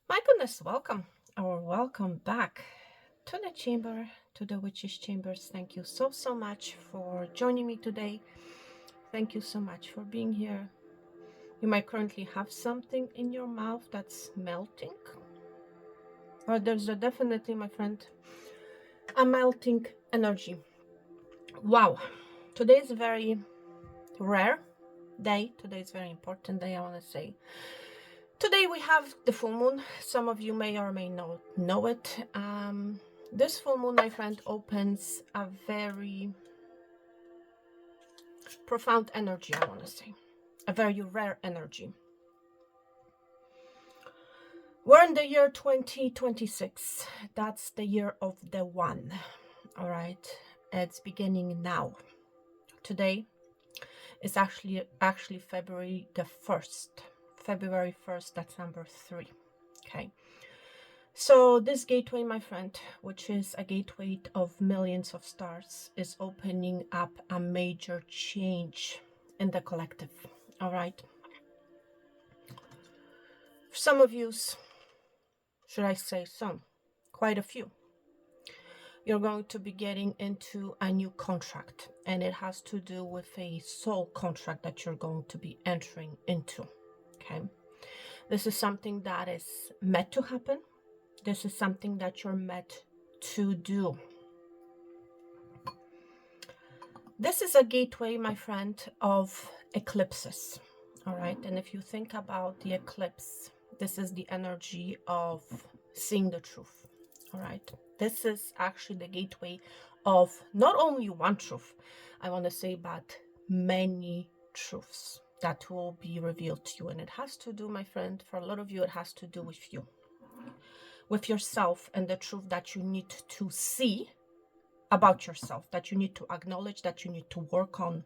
My goodness, welcome or welcome back to the chamber, to the witch's chambers. Thank you so much for joining me today. Thank you so much for being here. You might currently have something in your mouth that's melting, or there's definitely, my friend, a melting energy. Wow, today is a very rare day. Today is a very important day, I want to say. Today we have the full moon. Some of you may or may not know it. This full moon, my friend, opens a very profound energy, I want to say. A very rare energy. We're in the year 2026. That's the year of the one. All right. It's beginning now. Today is actually February the 1st. February 1st, that's number 3. Okay. So this gateway, my friend, which is a gateway of millions of stars, is opening up a major change in the collective. All right. For some of you, should I say some, quite a few, you're going to be getting into a new contract, and it has to do with a soul contract that you're going to be entering into. Okay. This is something that is meant to happen. This is something that you're meant to do. This is a gateway, my friend, of eclipses. All right. And if you think about the eclipse, this is the energy of seeing the truth. All right. This is actually the gateway of not only one truth, I want to say, but many truths that will be revealed to you. And it has to do, my friend, for a lot of you, it has to do with you, with yourself, and the truth that you need to see about yourself, that you need to acknowledge, that you need to work on.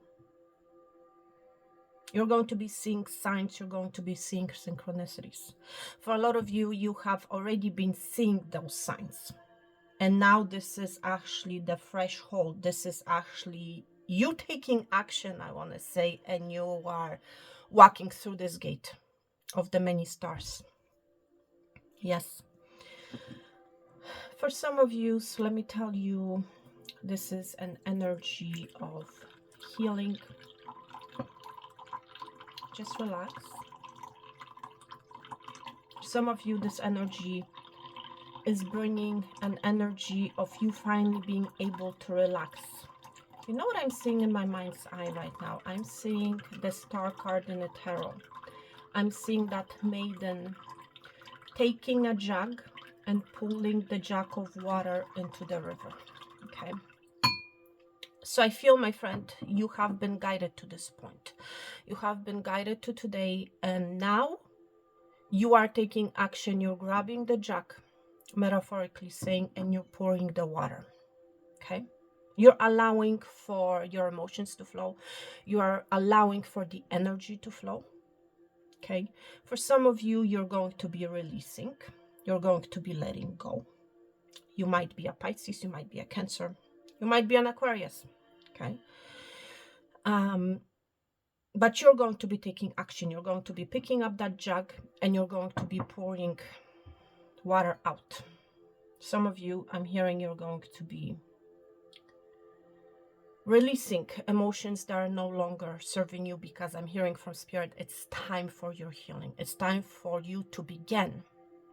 You're going to be seeing signs, you're going to be seeing synchronicities. For a lot of you, you have already been seeing those signs. And now this is actually the threshold. This is actually you taking action, I want to say, and you are walking through this gate of the many stars. Yes. For some of you, so let me tell you, this is an energy of healing. Just relax. Some of you, this energy is bringing an energy of you finally being able to relax. You know what I'm seeing in my mind's eye right now? I'm seeing the star card in the tarot. I'm seeing that maiden taking a jug and pulling the jug of water into the river. Okay. So I feel, my friend, you have been guided to this point. You have been guided to today, and now you are taking action. You're grabbing the jug, metaphorically saying, and you're pouring the water. Okay. You're allowing for your emotions to flow. You are allowing for the energy to flow. Okay. For some of you, you're going to be releasing. You're going to be letting go. You might be a Pisces. You might be a Cancer. You might be an Aquarius. Okay. But you're going to be taking action. You're going to be picking up that jug and you're going to be pouring water out. Some of you, I'm hearing, you're going to be releasing emotions that are no longer serving you, because I'm hearing from Spirit, it's time for your healing. It's time for you to begin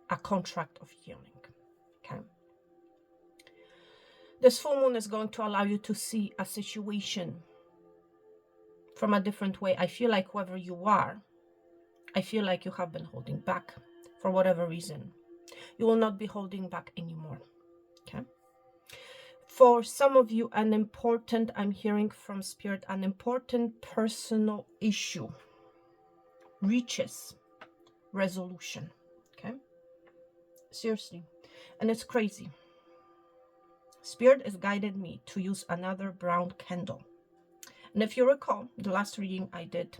a contract of healing. Okay. This full moon is going to allow you to see a situation from a different way. I feel like whoever you are, I feel like you have been holding back for whatever reason. You will not be holding back anymore. Okay. For some of you, I'm hearing from Spirit, an important personal issue reaches resolution. Okay. Seriously. And it's crazy. Spirit has guided me to use another brown candle. And if you recall, the last reading I did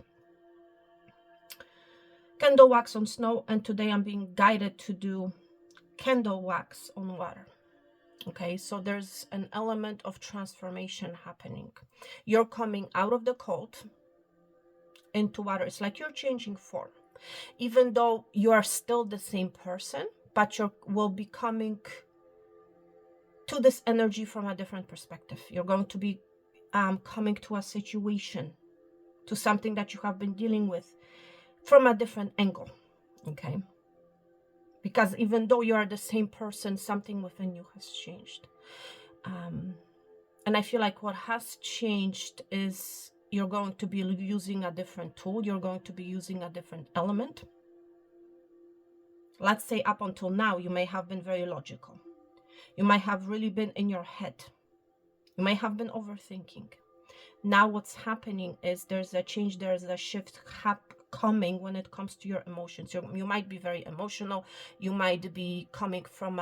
candle wax on snow, and today I'm being guided to do candle wax on water. Okay, so there's an element of transformation happening. You're coming out of the cold into water. It's like you're changing form. Even though you are still the same person, but you will be coming to this energy from a different perspective. You're going to be coming to a situation, to something that you have been dealing with from a different angle, okay? Because even though you are the same person, something within you has changed. And I feel like what has changed is you're going to be using a different tool. You're going to be using a different element. Let's say up until now, you may have been very logical. You might have really been in your head. You may have been overthinking. Now what's happening is there's a change, there's a shift coming when it comes to your emotions. You might be very emotional. You might be coming from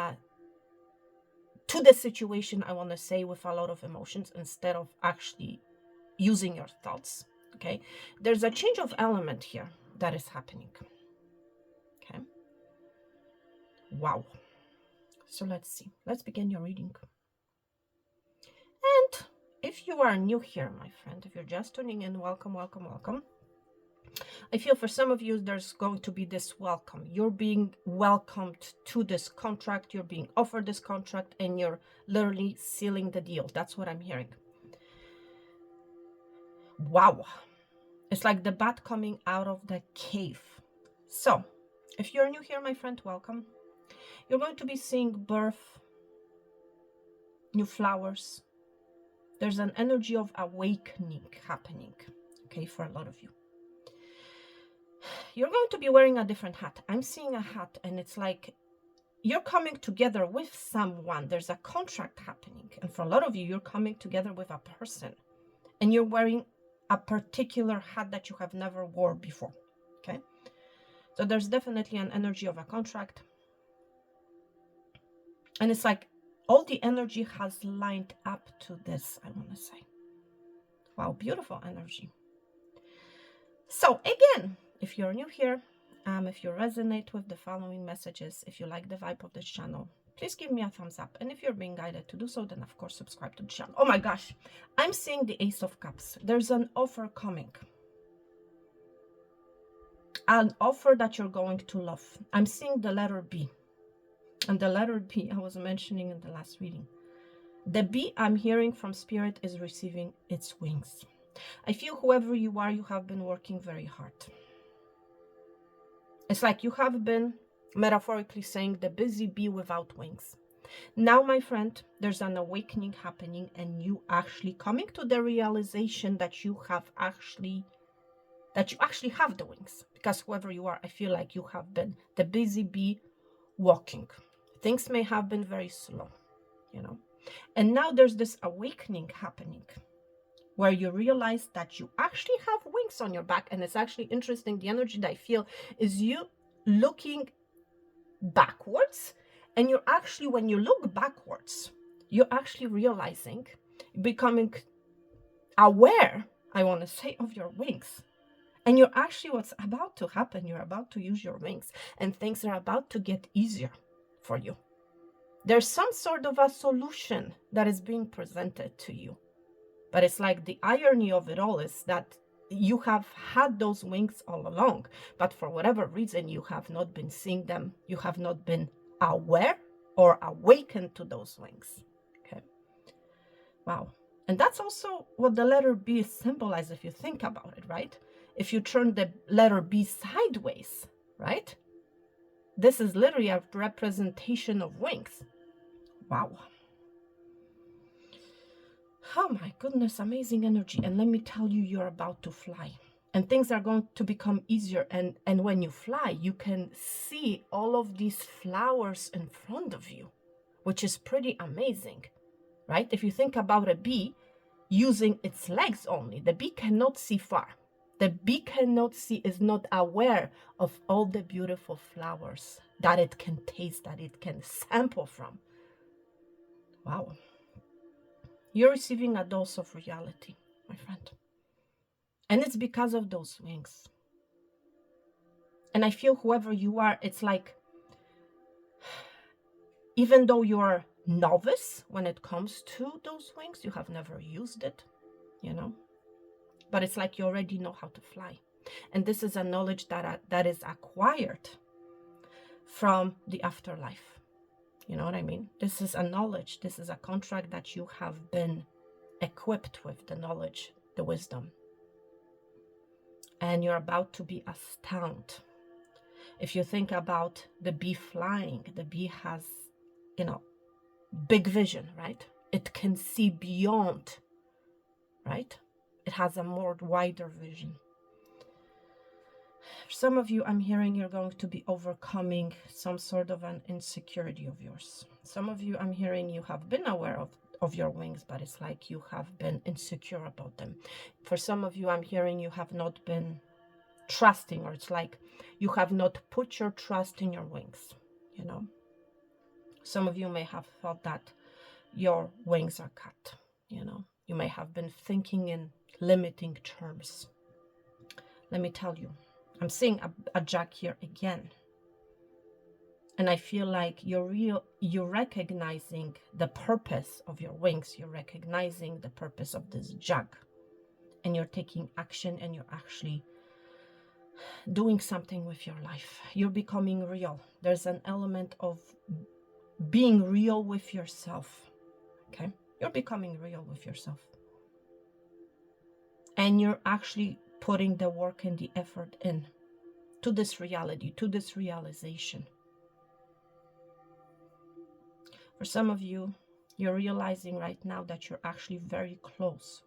to the situation, I want to say, with a lot of emotions instead of actually using your thoughts, okay? There's a change of element here that is happening, okay? Wow. So let's see. Let's begin your reading. And if you are new here, my friend, if you're just tuning in, welcome, welcome, welcome. I feel for some of you, there's going to be this welcome. You're being welcomed to this contract. You're being offered this contract, and you're literally sealing the deal. That's what I'm hearing. Wow. It's like the bat coming out of the cave. So, if you're new here, my friend, welcome. You're going to be seeing birth, new flowers. There's an energy of awakening happening, okay, for a lot of you. You're going to be wearing a different hat. I'm seeing a hat, and it's like you're coming together with someone. There's a contract happening. And for a lot of you, you're coming together with a person, and you're wearing a particular hat that you have never wore before, okay? So there's definitely an energy of a contract. And it's like all the energy has lined up to this, I want to say. Wow, beautiful energy. So again, if you're new here, if you resonate with the following messages, if you like the vibe of this channel, please give me a thumbs up. And if you're being guided to do so, then of course subscribe to the channel. Oh my gosh, I'm seeing the Ace of Cups. There's an offer coming. An offer that you're going to love. I'm seeing the letter B. And the letter B I was mentioning in the last reading. The B I'm hearing from Spirit is receiving its wings. I feel whoever you are, you have been working very hard. It's like you have been, metaphorically saying, the busy bee without wings. Now, my friend, there's an awakening happening, and you actually coming to the realization that you actually have the wings. Because whoever you are, I feel like you have been the busy bee walking. Things may have been very slow, you know. And now there's this awakening happening where you realize that you actually have wings on your back. And it's actually interesting. The energy that I feel is you looking backwards. And you're actually, when you look backwards, you're actually realizing, becoming aware, I want to say, of your wings. And you're actually, what's about to happen, you're about to use your wings. And things are about to get easier for you. There's some sort of a solution that is being presented to you. But it's like the irony of it all is that you have had those wings all along. But for whatever reason, you have not been seeing them. You have not been aware or awakened to those wings. Okay. Wow. And that's also what the letter B symbolizes if you think about it, right? If you turn the letter B sideways, right? This is literally a representation of wings. Wow. Oh my goodness, amazing energy. And let me tell you, you're about to fly. And things are going to become easier. And when you fly, you can see all of these flowers in front of you, which is pretty amazing, right? If you think about a bee using its legs only, the bee cannot see far. The bee cannot see, is not aware of all the beautiful flowers that it can taste, that it can sample from. Wow. You're receiving a dose of reality, my friend. And it's because of those wings. And I feel whoever you are, it's like, even though you're novice when it comes to those wings, you have never used it, you know. But it's like you already know how to fly. And this is a knowledge that is acquired from the afterlife. You know what I mean? This is a knowledge. This is a contract that you have been equipped with, the knowledge, the wisdom. And you're about to be astounded. If you think about the bee flying, the bee has, big vision, right? It can see beyond, right? It has a more wider vision. For some of you, I'm hearing you're going to be overcoming some sort of an insecurity of yours. Some of you, I'm hearing you have been aware of your wings, but it's like you have been insecure about them. For some of you, I'm hearing you have not been trusting, or it's like you have not put your trust in your wings, Some of you may have felt that your wings are cut, You may have been thinking in limiting terms. Let me tell you, I'm seeing a jack here again. And I feel like you're recognizing the purpose of your wings. You're recognizing the purpose of this jack. And you're taking action, and you're actually doing something with your life. You're becoming real. There's an element of being real with yourself. Okay? You're becoming real with yourself. And you're actually putting the work and the effort in to this reality, to this realization. For some of you, you're realizing right now that you're actually very close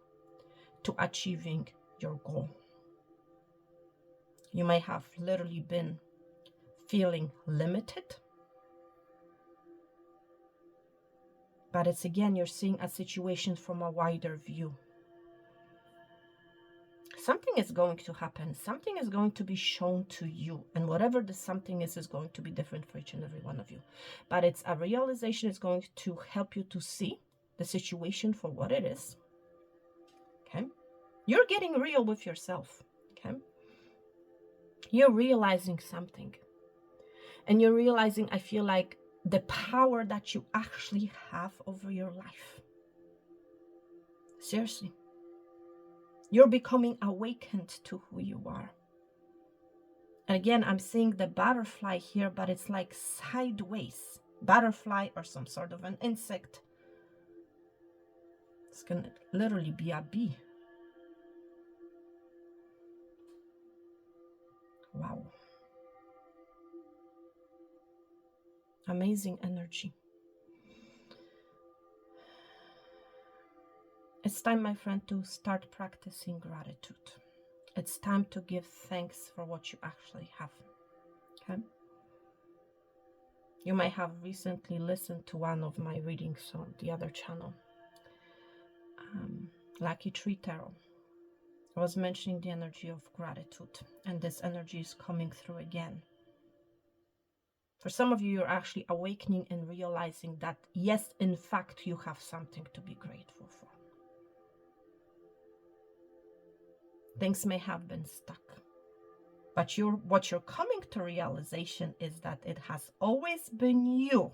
to achieving your goal. You may have literally been feeling limited, but it's again, you're seeing a situation from a wider view. Something is going to happen. Something is going to be shown to you. And whatever the something is going to be different for each and every one of you. But it's a realization. It's going to help you to see the situation for what it is. Okay? You're getting real with yourself. Okay? You're realizing something. And you're realizing, I feel like, the power that you actually have over your life. Seriously. You're becoming awakened to who you are. And again, I'm seeing the butterfly here, but it's like sideways. Butterfly or some sort of an insect. It's going to literally be a bee. Wow. Amazing energy. It's time, my friend, to start practicing gratitude. It's time to give thanks for what you actually have. Okay? You may have recently listened to one of my readings on the other channel, Lucky Tree Tarot. I was mentioning the energy of gratitude, and this energy is coming through again. For some of you, you're actually awakening and realizing that, yes, in fact, you have something to be grateful for. Things may have been stuck, but what you're coming to realization is that it has always been you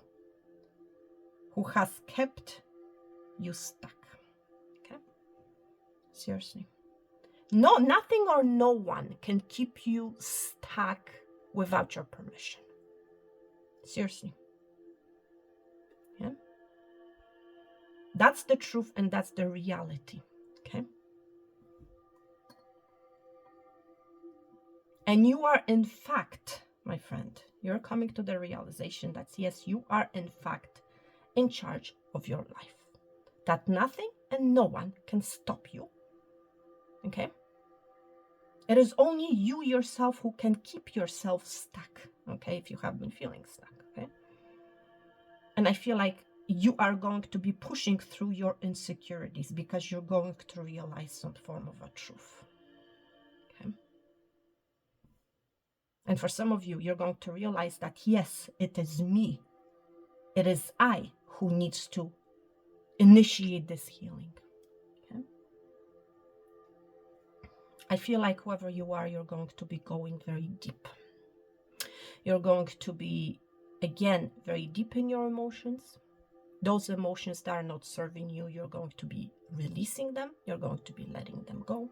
who has kept you stuck. Okay? Seriously. No, nothing or no one can keep you stuck without your permission. Seriously. Yeah? That's the truth, and that's the reality. Okay? And you are, in fact, my friend, you're coming to the realization that, yes, you are, in fact, in charge of your life. That nothing and no one can stop you. Okay? It is only you yourself who can keep yourself stuck. Okay? If you have been feeling stuck. Okay? And I feel like you are going to be pushing through your insecurities because you're going to realize some form of a truth. Okay? And for some of you, you're going to realize that, yes, it is me. It is I who needs to initiate this healing. Okay? I feel like whoever you are, you're going to be going very deep. You're going to be, again, very deep in your emotions. Those emotions that are not serving you, you're going to be releasing them. You're going to be letting them go.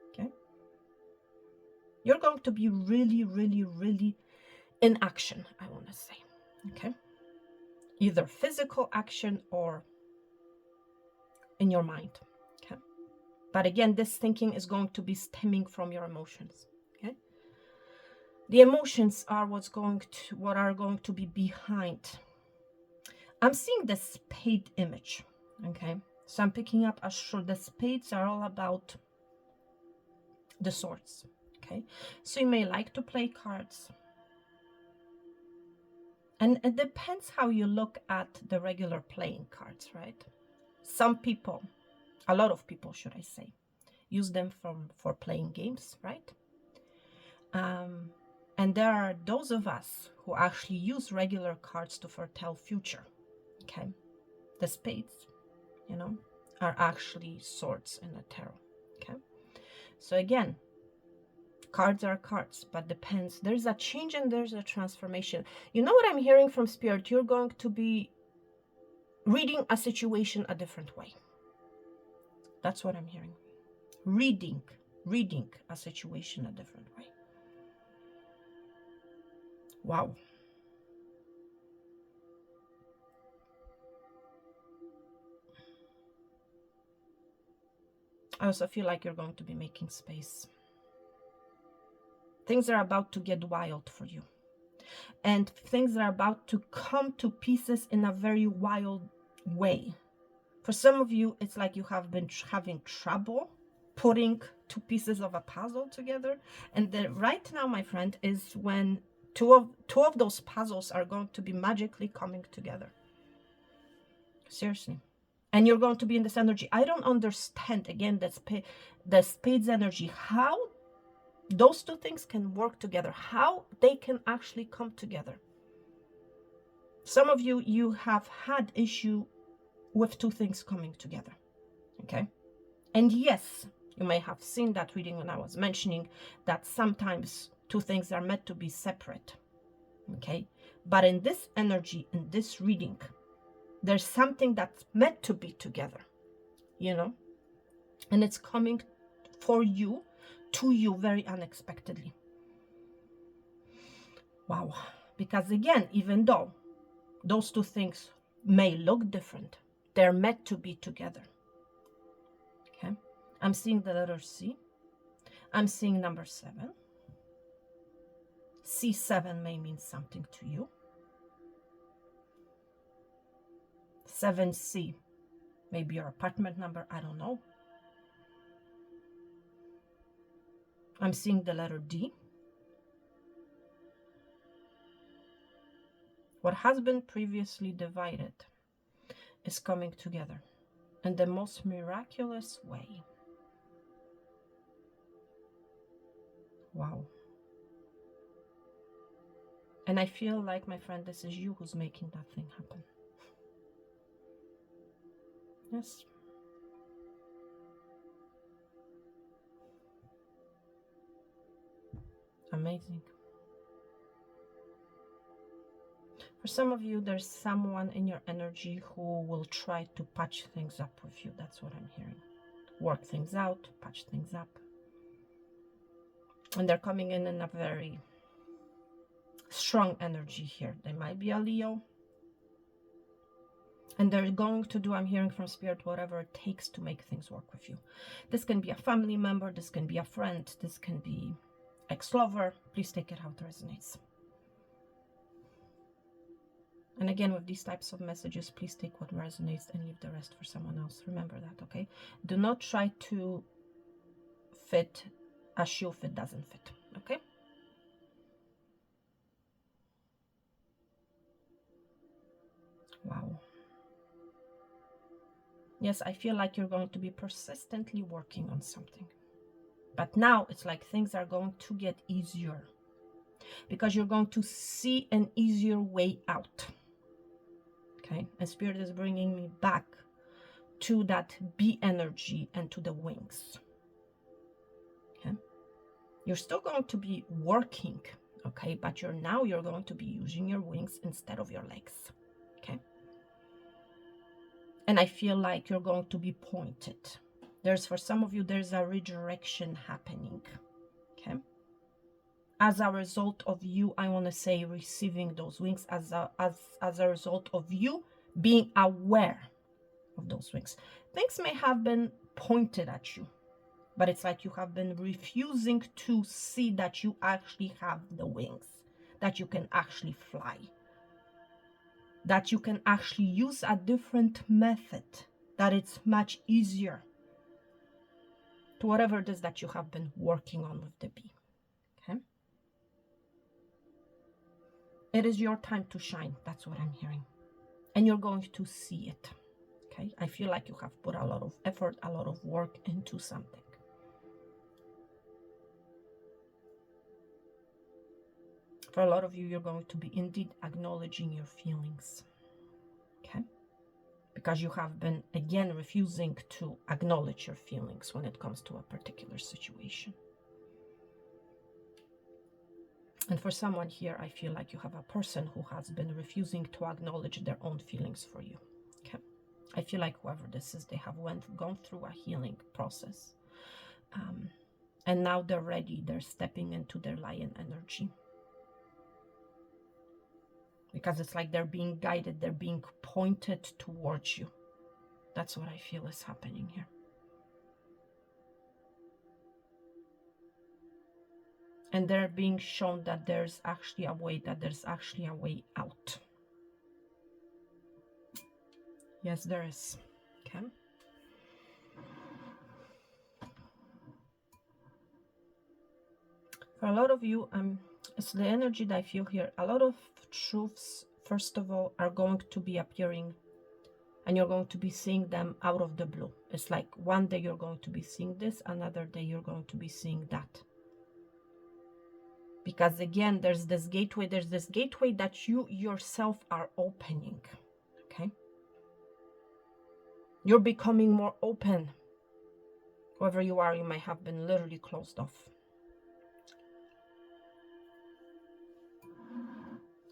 Okay? You're going to be really, really, really in action, I want to say. Okay, either physical action or in your mind. Okay, but again, this thinking is going to be stemming from your emotions. Okay, the emotions are what are going to be behind. I'm seeing the spade image. Okay, so I'm picking up as sure the spades are all about the swords. Okay, so you may like to play cards, and it depends how you look at the regular playing cards, right? Some people, a lot of people should I say, use them for playing games, right? And there are those of us who actually use regular cards to foretell future. Okay, the spades, you know, are actually swords in the tarot. Okay, so again, cards are cards, but depends. There's a change and there's a transformation. You know what I'm hearing from Spirit? You're going to be reading a situation a different way. That's what I'm hearing. Reading a situation a different way. Wow. I also feel like you're going to be making space. Things are about to get wild for you. And things are about to come to pieces in a very wild way. For some of you, it's like you have been having trouble putting two pieces of a puzzle together. And then right now, my friend, is when two of those puzzles are going to be magically coming together. Seriously. And you're going to be in this energy. I don't understand, again, the spades energy, how those two things can work together, how they can actually come together. Some of you have had issue with two things coming together. Okay. And yes, you may have seen that reading when I was mentioning that sometimes two things are meant to be separate. Okay. But in this energy, in this reading, there's something that's meant to be together, you know, and it's coming for you, to you, very unexpectedly. Wow. Because again, even though those two things may look different, they're meant to be together. Okay. I'm seeing the letter C. I'm seeing number 7. C7 may mean something to you. 7C, maybe your apartment number, I don't know. I'm seeing the letter D. What has been previously divided is coming together in the most miraculous way. Wow. And I feel like, my friend, this is you who's making that thing happen. Yes. Amazing. For some of you, there's someone in your energy who will try to patch things up with you. That's what I'm hearing. Work things out, patch things up. And they're coming in a very strong energy here. They might be a Leo. And they're going to do, I'm hearing from Spirit, whatever it takes to make things work with you. This can be a family member. This can be a friend. This can be ex-lover. Please take it how it resonates. And again, with these types of messages, please take what resonates and leave the rest for someone else. Remember that, okay? Do not try to fit a shoe if it doesn't fit, okay? Wow. Yes, I feel like you're going to be persistently working on something. But now it's like things are going to get easier because you're going to see an easier way out. Okay, and Spirit is bringing me back to that bee energy and to the wings. Okay, you're still going to be working, okay, but you're going to be using your wings instead of your legs. Okay, and I feel like you're going to be pointed. For some of you, there's a redirection happening. Okay, as a result of you, I want to say, receiving those wings, as a result of you being aware of those wings. Things may have been pointed at you, but it's like you have been refusing to see that you actually have the wings, that you can actually fly, that you can actually use a different method, that it's much easier to whatever it is that you have been working on with the bee. Okay? It is your time to shine. That's what I'm hearing. And you're going to see it. Okay? I feel like you have put a lot of effort, a lot of work into something. For a lot of you, you're going to be indeed acknowledging your feelings. Okay? Because you have been, again, refusing to acknowledge your feelings when it comes to a particular situation. And for someone here, I feel like you have a person who has been refusing to acknowledge their own feelings for you. Okay? I feel like whoever this is, they have gone through a healing process. And now they're ready. They're stepping into their lion energy. Because it's like they're being guided. They're being pointed towards you. That's what I feel is happening here. And they're being shown that there's actually a way, out. Yes, there is. Okay. For a lot of you, it's the energy that I feel here. A lot of truths, first of all, are going to be appearing, and you're going to be seeing them out of the blue. It's like one day you're going to be seeing this, another day you're going to be seeing that. Because again, there's this gateway that you yourself are opening. Okay? You're becoming more open. Whoever you are, you might have been literally closed off.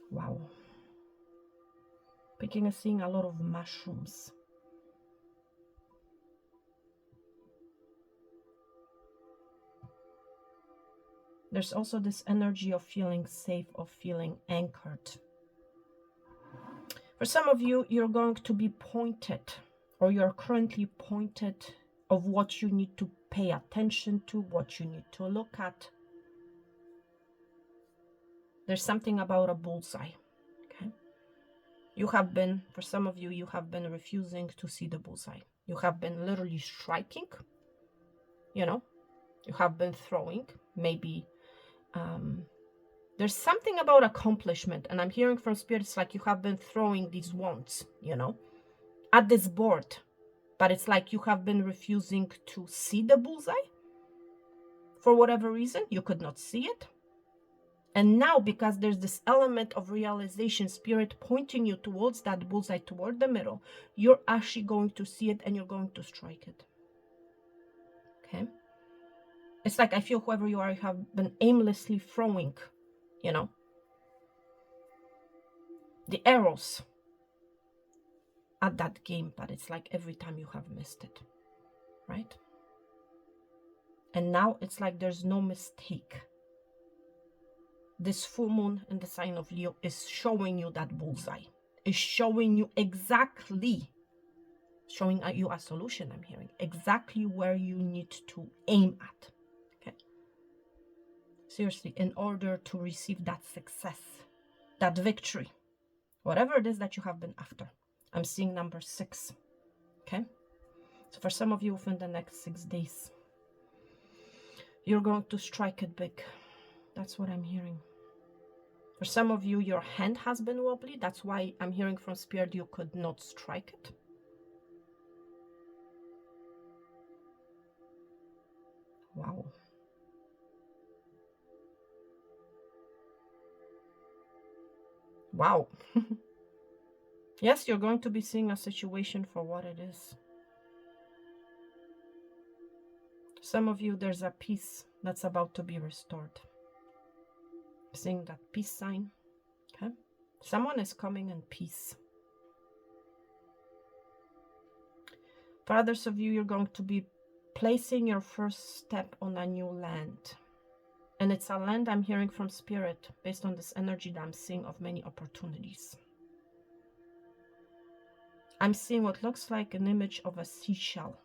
Wow. Picking and seeing a lot of mushrooms. There's also this energy of feeling safe, of feeling anchored. For some of you, you're going to be pointed, or you're currently pointed of what you need to pay attention to, what you need to look at. There's something about a bullseye. Okay? You have been, for some of you, you have been refusing to see the bullseye. You have been literally striking, you know, you have been throwing, maybe there's something about accomplishment, and I'm hearing from spirits like you have been throwing these wands, you know, at this board, but it's like you have been refusing to see the bullseye for whatever reason. You could not see it, and now because there's this element of realization, spirit pointing you towards that bullseye, toward the middle, you're actually going to see it and you're going to strike it. Okay? It's like I feel whoever you are, you have been aimlessly throwing, you know, the arrows at that game, but it's like every time you have missed it, right? And now it's like there's no mistake. This full moon in the sign of Leo is showing you that bullseye, is showing you exactly, showing you a solution. I'm hearing exactly where you need to aim at. Okay. Seriously, in order to receive that success, that victory, whatever it is that you have been after. I'm seeing number 6. Okay. So for some of you, within the next 6 days, you're going to strike it big. That's what I'm hearing. For some of you, your hand has been wobbly. That's why I'm hearing from spirit you could not strike it. Wow. Wow. Yes, you're going to be seeing a situation for what it is. Some of you, there's a peace that's about to be restored. Seeing that peace sign. Okay. Someone is coming in peace. For others of you, you're going to be placing your first step on a new land. And it's a land I'm hearing from Spirit based on this energy that I'm seeing of many opportunities. I'm seeing what looks like an image of a seashell.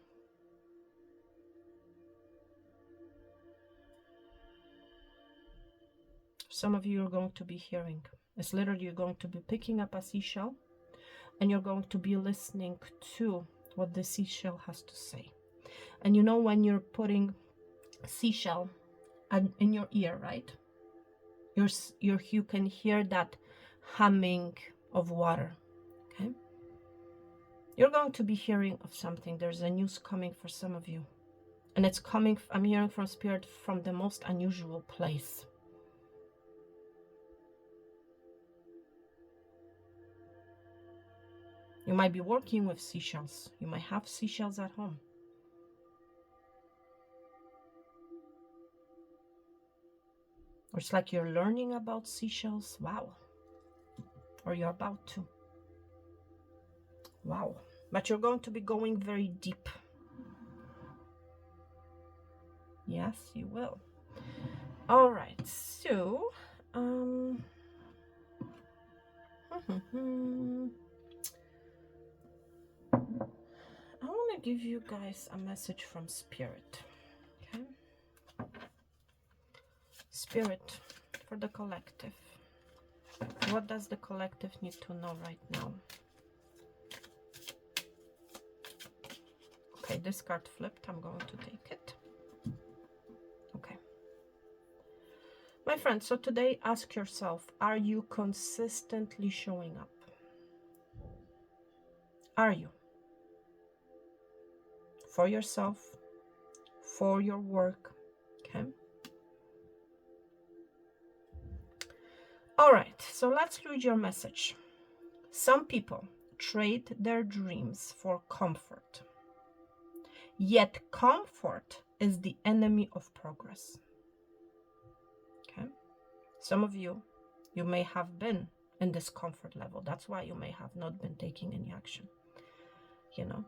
Some of you are going to be hearing. It's literally you're going to be picking up a seashell and you're going to be listening to what the seashell has to say. And you know when you're putting seashell in your ear, right? You can hear that humming of water, okay? You're going to be hearing of something. There's a news coming for some of you. And it's coming, I'm hearing from Spirit, from the most unusual place. You might be working with seashells. You might have seashells at home. Or it's like you're learning about seashells. Wow. Or you're about to. Wow. But you're going to be going very deep. Yes, you will. All right. So, I want to give you guys a message from Spirit. Okay? Spirit for the collective. What does the collective need to know right now? Okay, this card flipped. I'm going to take it. Okay. My friend, so today ask yourself, are you consistently showing up? Are you? For yourself, for your work, okay? All right, so let's read your message. Some people trade their dreams for comfort. Yet comfort is the enemy of progress. Okay? Some of you, you may have been in this comfort level. That's why you may have not been taking any action. You know?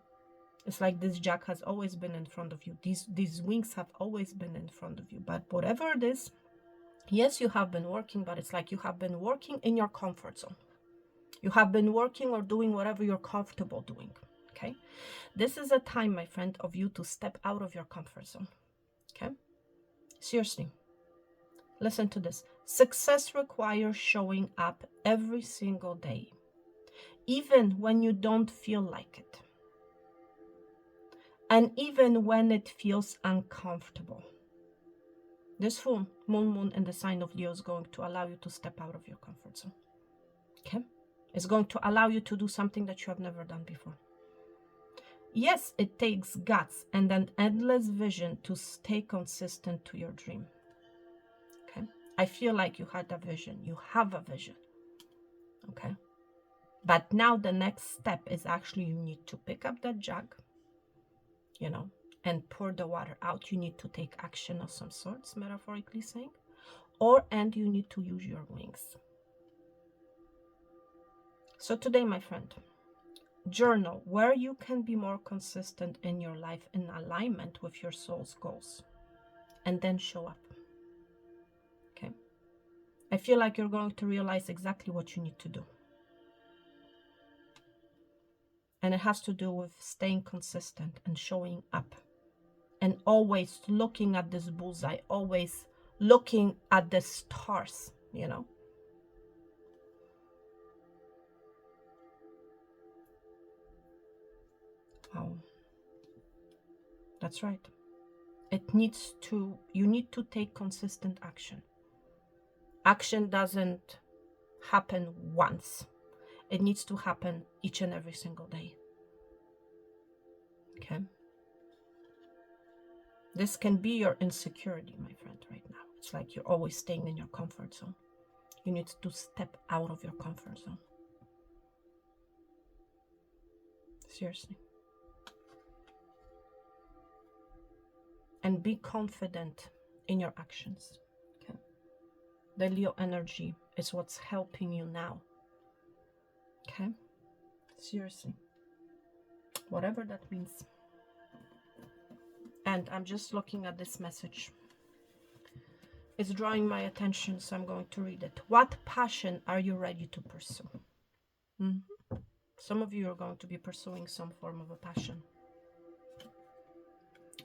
It's like this jack has always been in front of you. These wings have always been in front of you. But whatever it is, yes, you have been working, but it's like you have been working in your comfort zone. You have been working or doing whatever you're comfortable doing, okay? This is a time, my friend, of you to step out of your comfort zone, okay? Seriously, listen to this. Success requires showing up every single day, even when you don't feel like it. And even when it feels uncomfortable. This full moon in the sign of Leo is going to allow you to step out of your comfort zone, okay? It's going to allow you to do something that you have never done before. Yes, it takes guts and an endless vision to stay consistent to your dream. Okay? I feel like you had a vision. You have a vision. Okay? But now the next step is actually you need to pick up that jug, you know, and pour the water out. You need to take action of some sorts, metaphorically saying, and you need to use your wings. So today, my friend, journal where you can be more consistent in your life in alignment with your soul's goals, and then show up. Okay? I feel like you're going to realize exactly what you need to do. And it has to do with staying consistent and showing up. And always looking at this bullseye, always looking at the stars, you know. Wow. That's right. You need to take consistent action. Action doesn't happen once. It needs to happen each and every single day. Okay? This can be your insecurity, my friend, right now. It's like you're always staying in your comfort zone. You need to step out of your comfort zone. Seriously. And be confident in your actions. Okay? The Leo energy is what's helping you now. Okay? Seriously. Whatever that means. And I'm just looking at this message. It's drawing my attention, so I'm going to read it. What passion are you ready to pursue? Some of you are going to be pursuing some form of a passion.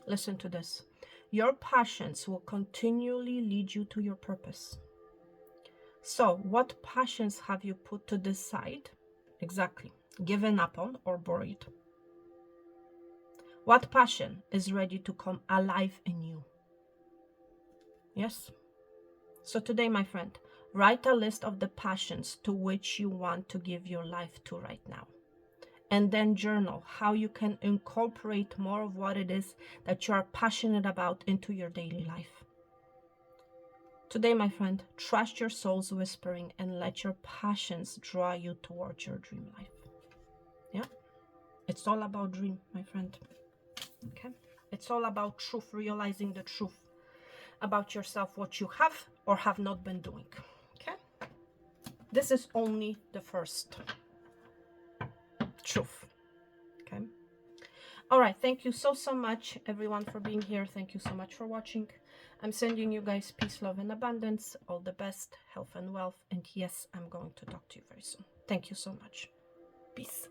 Listen to this. Your passions will continually lead you to your purpose. So, what passions have you put to the side? Exactly. Given up on or buried? What passion is ready to come alive in you? Yes? So today, my friend, write a list of the passions to which you want to give your life to right now. And then journal how you can incorporate more of what it is that you are passionate about into your daily life. Today, my friend, trust your soul's whispering and let your passions draw you towards your dream life. Yeah? It's all about dream, my friend. Okay? It's all about truth, realizing the truth about yourself, what you have or have not been doing. Okay? This is only the first truth. Okay? All right. Thank you so much, everyone, for being here. Thank you so much for watching. I'm sending you guys peace, love, and abundance. All the best, health and wealth. And yes, I'm going to talk to you very soon. Thank you so much. Peace.